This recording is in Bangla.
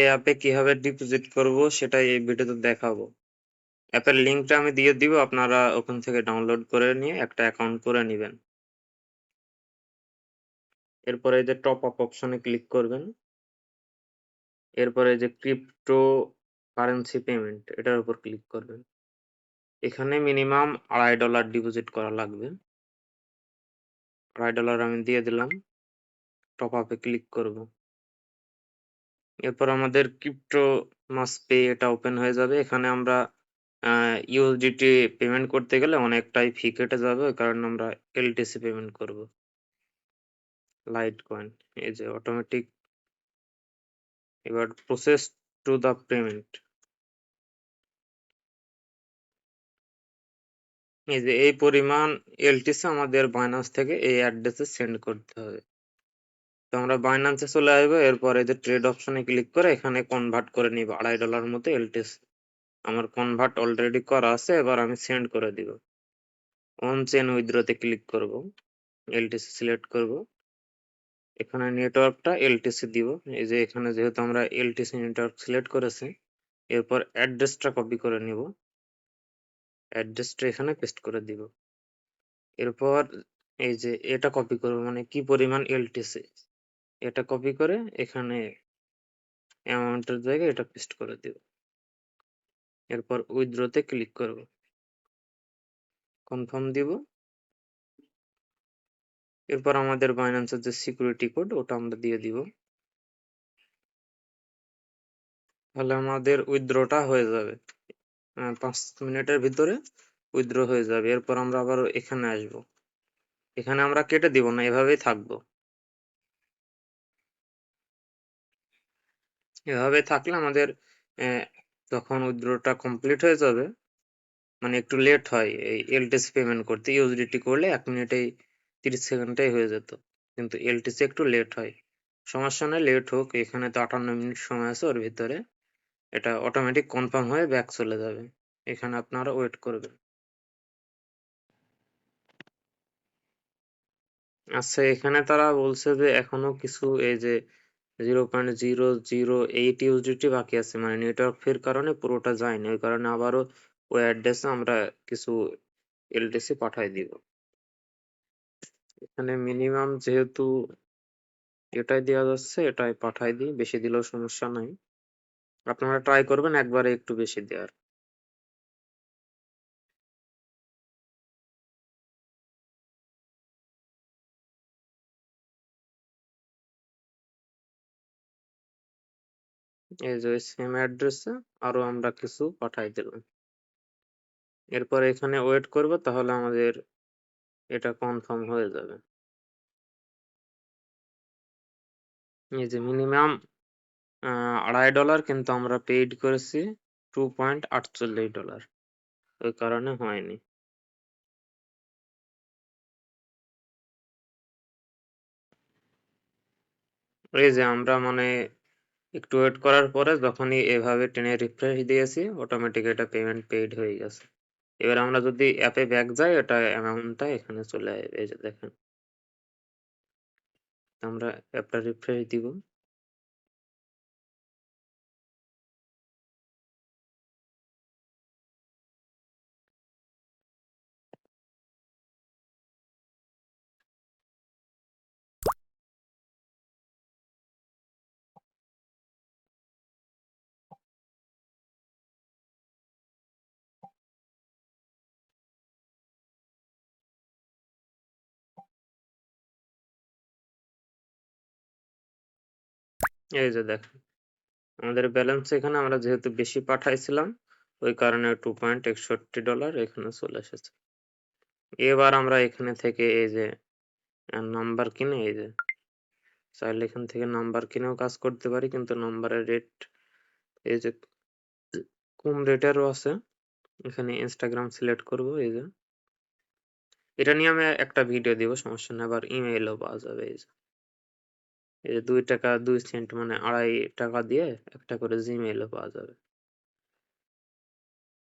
এই অ্যাপে কিভাবে ডিপোজিট করব সেটাই এই ভিডিওতে দেখাবো। অ্যাপের লিংকটা আমি দিয়ে দিব, আপনারা ওখান থেকে ডাউনলোড করে নিয়ে একটা অ্যাকাউন্ট করে নেবেন। এরপরে এই যে টপ আপ অপশনে ক্লিক করবেন। এরপরে যে ক্রিপ্টো কারেন্সি পেমেন্ট এটার উপর ক্লিক করবেন। এখানে মিনিমাম $2.5 ডিপোজিট করা লাগবে। $2.5 আমি দিয়ে দিলাম। টপ আপে ক্লিক করব। এরপর আমাদের ক্রিপ্টো মাস পে এটা ওপেন হয়ে যাবে। এখানে আমরা ইউএসডিটি পেমেন্ট করতে গেলে অনেকটাই ফি কেটে যাবে, ওই কারণে আমরা এলটিসি পেমেন্ট করব। লাইট কয়েন এই যে অটোমেটিক। এবার প্রসেস টু দ্য পেমেন্ট। এই যে এই পরিমাণ এলটিসি আমাদের বাইন্যান্স থেকে এই অ্যাড্রেসে সেন্ড করতে হবে। তো আমরা বাইন্যান্সে চলে আসবো। এরপর এই যে ট্রেড অপশনে ক্লিক করে এখানে কনভার্ট করে নিব $2.5 মতো এলটিসি। আমার কনভার্ট অলরেডি করা আছে, এবার আমি সেন্ড করে দিব। অন চেন উইথড্রতে ক্লিক করব, এলটিসি সিলেক্ট করব। এখানে নেটওয়ার্কটা এলটিসি দিব। এই যে এখানে যেহেতু আমরা এলটিসি নেটওয়ার্ক সিলেক্ট করেছি, এরপর অ্যাড্রেসটা কপি করে নিব। অ্যাড্রেসটা এখানে পেস্ট করে দিব। এরপর এই যে এটা কপি করব, মানে কি পরিমাণ এলটিসি এটা কপি করে এখানে অ্যামাউন্টের জায়গায় এটা পেস্ট করে দিব। এরপর উইথড্রতে ক্লিক করব, কনফার্ম দিব। এরপর আমাদের বাইন্যান্সের যে সিকিউরিটি কোড ওটা আমরা দিয়ে দিব। তাহলে আমাদের উইথড্রটা হয়ে যাবে। 5 মিনিটের ভিতরে উইথড্র হয়ে যাবে। এরপর আমরা আবার এখানে আসব। এখানে আমরা কেটে দিব না, এভাবেই থাকবো। এভাবে থাকলে আমাদের যখন উইথড্রটা কমপ্লিট হয়ে যাবে, মানে একটু লেট হয় এই এলটিসি পেমেন্ট করতে। ইউএসডিটি করলে 1 মিনিটেই 30 সেকেন্ডেই হয়ে যেত, কিন্তু এলটিসি একটু লেট হয়। সমস্যা নেই, লেট হোক। এখানে তো 58 মিনিট সময় আছে ওর ভিতরে। এটা অটোমেটিক কনফার্ম হয়ে ব্যাক চলে যাবে। এখানে আপনারা ওয়েট করবেন। আচ্ছা, এখানে তারা বলছে যে এখনো কিছু এই যে 0.008 ইউএসডিটি বাকি আছে, মানে নেটওয়ার্ক ফের কারণে পুরোটা যায়নি, ওই কারণে আবারও ওই অ্যাড্রেসে আমরা কিছু এলটিসি পাঠাই দিব। এখানে মিনিমাম যেহেতু এটাই দেওয়া যাচ্ছে, এটাই পাঠাই দিই, বেশি দিলেও সমস্যা নাই। আপনারা ট্রাই করবেন একবারে একটু বেশি দেওয়ার। এই যে সেম অ্যাড্রেসে আরো আমরা কিছু পাঠাই দিলাম। এরপর এখানে ওয়েট করব, তাহলে আমাদের এটা কনফার্ম হয়ে যাবে। এই যে মিনিমাম $2.5, কিন্তু আমরা পেইড করেছি $2.48, ওই কারণে হয়নি। এই যে আমরা মানে একটু ওয়েট করার পরে যখনই এভাবে টেনে রিফ্রেশ দিয়েছি, অটোমেটিক এটা পেমেন্ট পেইড হয়ে গেছে। এবার আমরা যদি অ্যাপে ব্যাক যাই, এটা অ্যামাউন্টটা এখানে চলে আসবে। এই যে দেখেন, আমরা অ্যাপটা রিফ্রেশ দিব। এই যে দেখেন, আমাদের ব্যালেন্স এখানে আমরা যেহেতু বেশি পাঠাইছিলাম, ওই কারণে $2.61 এখানে চলে এসেছে। এবার আমরা এখানে থেকে এই যে নাম্বার কিনে, এই যে চাইলে এখান থেকে নাম্বার কিনেও কাজ করতে পারি, কিন্তু নাম্বারের রেট এই যে কম রেটেরও আছে। এখানে ইনস্টাগ্রাম সিলেক্ট করব। এই যে এটা নিয়ে আমি একটা ভিডিও দিব, সমস্যা নেই। আবার ইমেইলও পাওয়া যাবে। এই যে $2.02 মানে $2.5 দিয়ে একটা করে জিমেইলও পাওয়া যাবে।